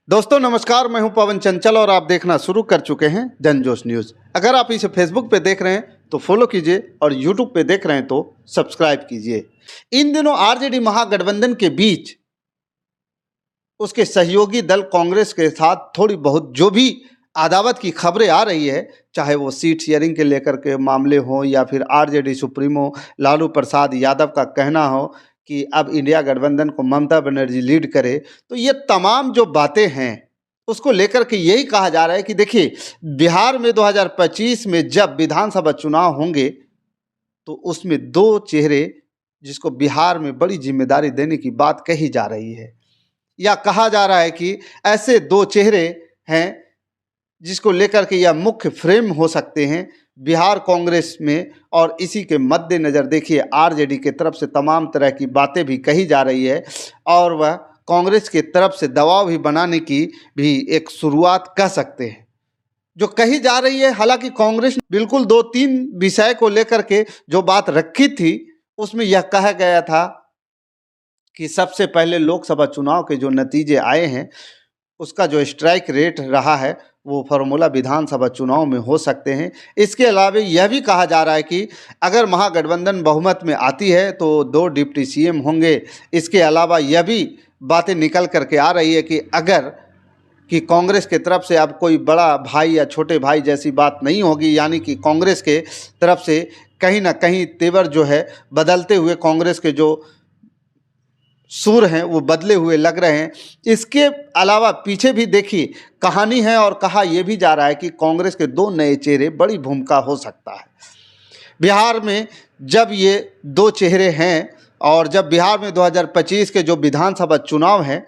दोस्तों नमस्कार, मैं हूं पवन चंचल और आप देखना शुरू कर चुके हैं जनजोश न्यूज़। अगर आप इसे फेसबुक पे देख रहे हैं तो फॉलो कीजिए और यूट्यूब पे देख रहे हैं तो सब्सक्राइब कीजिए। इन दिनों आरजेडी महागठबंधन के बीच उसके सहयोगी दल कांग्रेस के साथ थोड़ी बहुत जो भी अदावत की खबरें आ रही है, चाहे वो सीट शेयरिंग के लेकर के मामले हों या फिर आरजेडी सुप्रीमो लालू प्रसाद यादव का कहना हो कि अब इंडिया गठबंधन को ममता बनर्जी लीड करे, तो ये तमाम जो बातें हैं उसको लेकर के यही कहा जा रहा है कि देखिए, बिहार में 2025 में जब विधानसभा चुनाव होंगे तो उसमें दो चेहरे जिसको बिहार में बड़ी जिम्मेदारी देने की बात कही जा रही है, या कहा जा रहा है कि ऐसे दो चेहरे हैं जिसको लेकर के यह मुख्य फ्रेम हो सकते हैं बिहार कांग्रेस में। और इसी के मद्देनज़र देखिए, आरजेडी के तरफ से तमाम तरह की बातें भी कही जा रही है और वह कांग्रेस की तरफ से दबाव भी बनाने की भी एक शुरुआत कह सकते हैं जो कही जा रही है। हालांकि कांग्रेस ने बिल्कुल 2-3 विषय को लेकर के जो बात रखी थी उसमें यह कहा गया था कि सबसे पहले लोकसभा चुनाव के जो नतीजे आए हैं उसका जो स्ट्राइक रेट रहा है वो फार्मूला विधानसभा चुनाव में हो सकते हैं। इसके अलावा यह भी कहा जा रहा है कि अगर महागठबंधन बहुमत में आती है तो 2 डिप्टी सीएम होंगे। इसके अलावा यह भी बातें निकल करके आ रही है कि अगर कि कांग्रेस के तरफ से अब कोई बड़ा भाई या छोटे भाई जैसी बात नहीं होगी, यानी कि कांग्रेस के तरफ से कहीं ना कहीं तेवर जो है बदलते हुए कांग्रेस के जो सुर हैं वो बदले हुए लग रहे हैं। इसके अलावा पीछे भी देखिए कहानी है और कहा यह भी जा रहा है कि कांग्रेस के 2 नए चेहरे बड़ी भूमिका हो सकता है बिहार में। जब ये 2 चेहरे हैं और जब बिहार में 2025 के जो विधानसभा चुनाव हैं,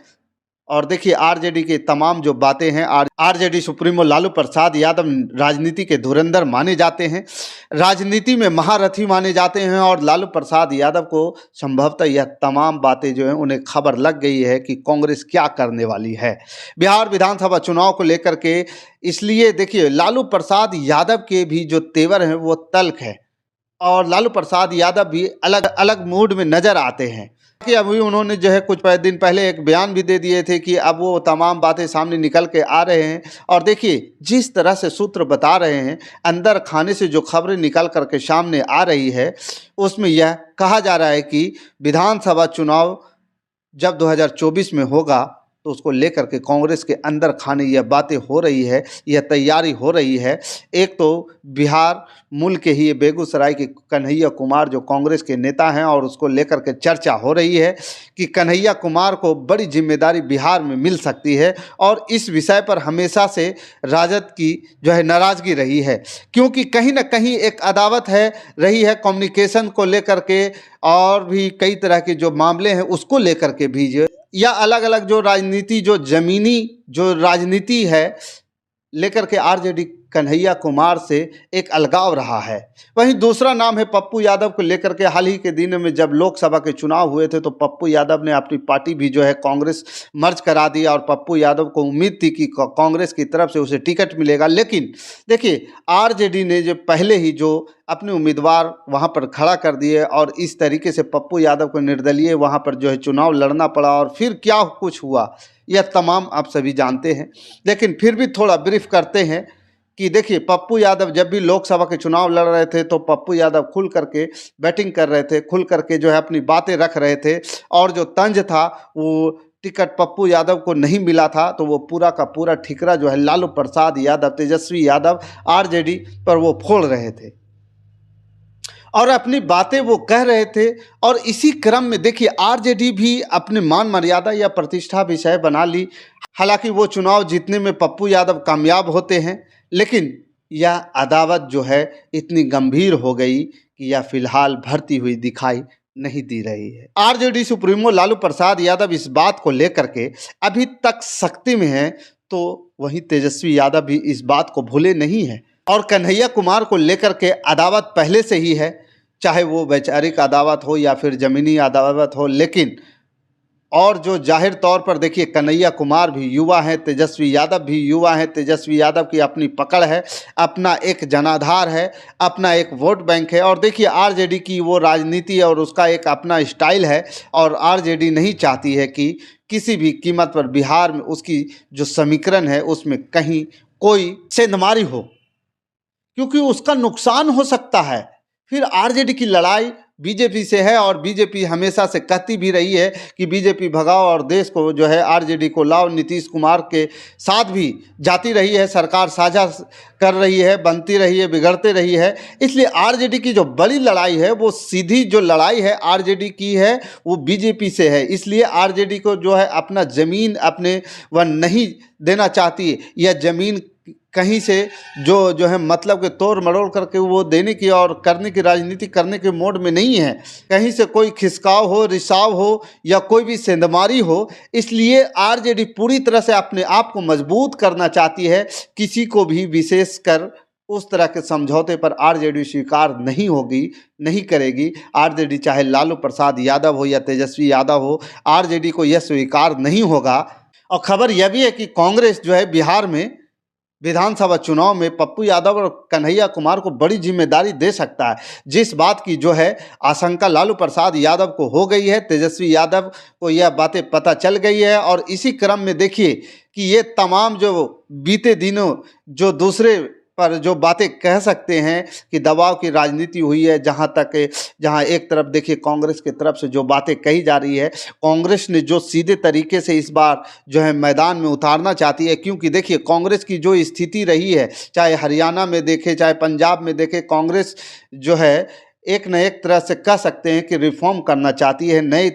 और देखिए आरजेडी की तमाम जो बातें हैं, आरजेडी सुप्रीमो लालू प्रसाद यादव राजनीति के धुरंधर माने जाते हैं, राजनीति में महारथी माने जाते हैं और लालू प्रसाद यादव को संभवतः यह तमाम बातें जो हैं उन्हें खबर लग गई है कि कांग्रेस क्या करने वाली है बिहार विधानसभा चुनाव को लेकर के। इसलिए देखिए लालू प्रसाद यादव के भी जो तेवर हैं वो तल्ख है और लालू प्रसाद यादव भी अलग अलग मूड में नजर आते हैं कि अभी उन्होंने जो है कुछ दिन पहले एक बयान भी दे दिए थे कि अब वो तमाम बातें सामने निकल के आ रहे हैं। और देखिए जिस तरह से सूत्र बता रहे हैं, अंदर खाने से जो खबरें निकल करके सामने आ रही है उसमें यह कहा जा रहा है कि विधानसभा चुनाव जब 2024 में होगा तो उसको लेकर के कांग्रेस के अंदर खाने यह बातें हो रही है, यह तैयारी हो रही है। एक तो बिहार मूल के ही बेगूसराय के कन्हैया कुमार जो कांग्रेस के नेता हैं और उसको लेकर के चर्चा हो रही है कि कन्हैया कुमार को बड़ी जिम्मेदारी बिहार में मिल सकती है। और इस विषय पर हमेशा से राजद की जो है नाराज़गी रही है, क्योंकि कहीं ना कहीं एक अदावत है रही है कम्युनिकेशन को लेकर के और भी कई तरह के जो मामले हैं उसको लेकर के भी जो या अलग अलग जो राजनीति जो ज़मीनी जो राजनीति है लेकर के आरजेडी कन्हैया कुमार से एक अलगाव रहा है। वहीं दूसरा नाम है पप्पू यादव को लेकर के। हाल ही के दिनों में जब लोकसभा के चुनाव हुए थे तो पप्पू यादव ने अपनी पार्टी भी जो है कांग्रेस मर्ज करा दी और पप्पू यादव को उम्मीद थी कि कांग्रेस की तरफ से उसे टिकट मिलेगा। लेकिन देखिए आरजेडी ने जो पहले ही जो अपने उम्मीदवार वहां पर खड़ा कर दिए और इस तरीके से पप्पू यादव को निर्दलीय वहां पर जो है चुनाव लड़ना पड़ा। और फिर क्या कुछ हुआ यह तमाम आप सभी जानते हैं, लेकिन फिर भी थोड़ा ब्रीफ करते हैं कि देखिए पप्पू यादव जब भी लोकसभा के चुनाव लड़ रहे थे तो पप्पू यादव खुल करके बैटिंग कर रहे थे, खुल करके जो है अपनी बातें रख रहे थे। और जो तंज था वो टिकट पप्पू यादव को नहीं मिला था तो वो पूरा का पूरा ठिकरा जो है लालू प्रसाद यादव, तेजस्वी यादव, आरजेडी पर वो फोड़ रहे थे और अपनी बातें वो कह रहे थे। और इसी क्रम में देखिए आरजेडी भी अपने मान मर्यादा या प्रतिष्ठा विषय बना ली। हालांकि वो चुनाव जीतने में पप्पू यादव कामयाब होते हैं, लेकिन यह अदावत जो है इतनी गंभीर हो गई कि यह फिलहाल भरती हुई दिखाई नहीं दे रही है। आरजेडी सुप्रीमो लालू प्रसाद यादव इस बात को लेकर के अभी तक सख्ती में है, तो वहीं तेजस्वी यादव भी इस बात को भूले नहीं है। और कन्हैया कुमार को लेकर के अदावत पहले से ही है, चाहे वो वैचारिक अदावत हो या फिर ज़मीनी अदावत हो, लेकिन और जो जाहिर तौर पर देखिए कन्हैया कुमार भी युवा हैं, तेजस्वी यादव भी युवा हैं, तेजस्वी यादव की अपनी पकड़ है, अपना एक जनाधार है, अपना एक वोट बैंक है। और देखिए आरजेडी की वो राजनीति और उसका एक अपना स्टाइल है, और आरजेडी नहीं चाहती है कि किसी भी कीमत पर बिहार में उसकी जो समीकरण है उसमें कहीं कोई सेंधमारी हो, क्योंकि उसका नुकसान हो सकता है। फिर आरजेडी की लड़ाई बीजेपी से है, और बीजेपी हमेशा से कहती भी रही है कि बीजेपी भगाओ और देश को जो है आरजेडी को लाओ। नीतीश कुमार के साथ भी जाती रही है, सरकार साझा कर रही है, बनती रही है, बिगड़ते रही है। इसलिए आरजेडी की जो बड़ी लड़ाई है, वो सीधी जो लड़ाई है आरजेडी की है, वो बीजेपी से है। इसलिए आरजेडी को जो है अपना ज़मीन अपने वह नहीं देना चाहती, या ज़मीन कहीं से जो है मतलब के तोड़ मरोड़ करके वो देने की और करने की राजनीति करने के मोड में नहीं है। कहीं से कोई खिसकाव हो, रिसाव हो, या कोई भी सेंधमारी हो। इसलिए आरजेडी पूरी तरह से अपने आप को मजबूत करना चाहती है। किसी को भी विशेषकर उस तरह के समझौते पर आरजेडी स्वीकार नहीं होगी, नहीं करेगी। आरजेडी चाहे लालू प्रसाद यादव हो या तेजस्वी यादव हो, आरजेडी को यह स्वीकार नहीं होगा। और खबर यह भी है कि कांग्रेस जो है बिहार में विधानसभा चुनाव में पप्पू यादव और कन्हैया कुमार को बड़ी जिम्मेदारी दे सकता है। जिस बात की जो है आशंका लालू प्रसाद यादव को हो गई है, तेजस्वी यादव को यह बातें पता चल गई है। और इसी क्रम में देखिए कि ये तमाम जो बीते दिनों जो दूसरे पर जो बातें कह सकते हैं कि दबाव की राजनीति हुई है, जहां एक तरफ देखिए कांग्रेस की तरफ से जो बातें कही जा रही है, कांग्रेस ने जो सीधे तरीके से इस बार जो है मैदान में उतारना चाहती है। क्योंकि देखिए कांग्रेस की जो स्थिति रही है, चाहे हरियाणा में देखें, चाहे पंजाब में देखें, कांग्रेस जो है एक न एक तरह से कह सकते हैं कि रिफॉर्म करना चाहती है, नए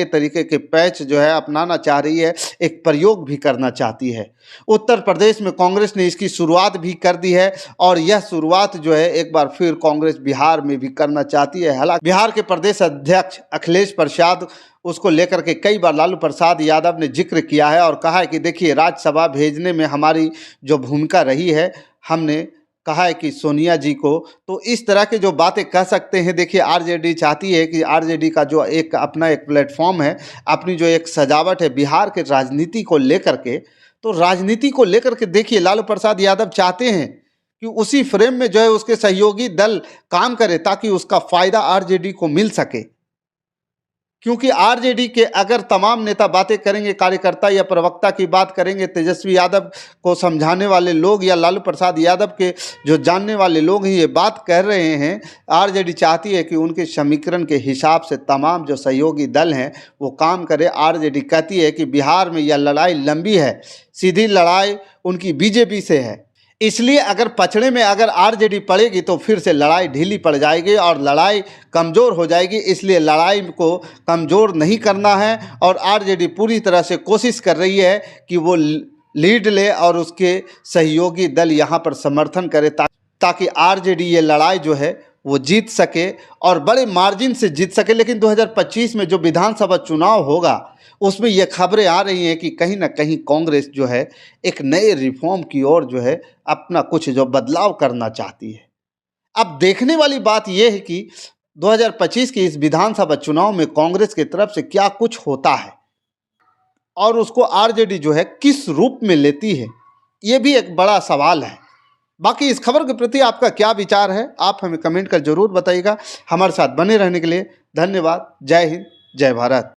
तरीके के पैच जो है अपनाना चाह रही है, एक प्रयोग भी करना चाहती है। उत्तर प्रदेश में कांग्रेस ने इसकी शुरुआत भी कर दी है, और यह शुरुआत जो है एक बार फिर कांग्रेस बिहार में भी करना चाहती है। हालांकि बिहार के प्रदेश अध्यक्ष अखिलेश प्रसाद उसको लेकर के कई बार लालू प्रसाद यादव ने जिक्र किया है, और कहा है कि देखिए राज्यसभा भेजने में हमारी जो भूमिका रही है, हमने कहा है कि सोनिया जी को, तो इस तरह के जो बातें कह सकते हैं। देखिए आरजेडी चाहती है कि आरजेडी का जो एक अपना एक प्लेटफॉर्म है, अपनी जो एक सजावट है बिहार के राजनीति को लेकर के, तो राजनीति को लेकर के देखिए लालू प्रसाद यादव चाहते हैं कि उसी फ्रेम में जो है उसके सहयोगी दल काम करे, ताकि उसका फायदा आरजेडी को मिल सके। क्योंकि आरजेडी के अगर तमाम नेता बातें करेंगे, कार्यकर्ता या प्रवक्ता की बात करेंगे, तेजस्वी यादव को समझाने वाले लोग या लालू प्रसाद यादव के जो जानने वाले लोग हैं ये बात कह रहे हैं, आरजेडी चाहती है कि उनके समीकरण के हिसाब से तमाम जो सहयोगी दल हैं वो काम करे। आरजेडी कहती है कि बिहार में यह लड़ाई लंबी है, सीधी लड़ाई उनकी बीजेपी से है। इसलिए अगर पछड़े में अगर आरजेडी पड़ेगी तो फिर से लड़ाई ढीली पड़ जाएगी और लड़ाई कमज़ोर हो जाएगी। इसलिए लड़ाई को कमज़ोर नहीं करना है, और आरजेडी पूरी तरह से कोशिश कर रही है कि वो लीड ले और उसके सहयोगी दल यहाँ पर समर्थन करे, ताकि आरजेडी ये लड़ाई जो है वो जीत सके और बड़े मार्जिन से जीत सके। लेकिन 2025 में जो विधानसभा चुनाव होगा उसमें ये खबरें आ रही हैं कि कहीं ना कहीं कांग्रेस जो है एक नए रिफॉर्म की ओर जो है अपना कुछ जो बदलाव करना चाहती है। अब देखने वाली बात यह है कि 2025 के इस विधानसभा चुनाव में कांग्रेस की तरफ से क्या कुछ होता है, और उसको आरजेडी जो है किस रूप में लेती है, ये भी एक बड़ा सवाल है। बाकी इस खबर के प्रति आपका क्या विचार है, आप हमें कमेंट कर जरूर बताइएगा। हमारे साथ बने रहने के लिए धन्यवाद। जय हिंद, जय भारत।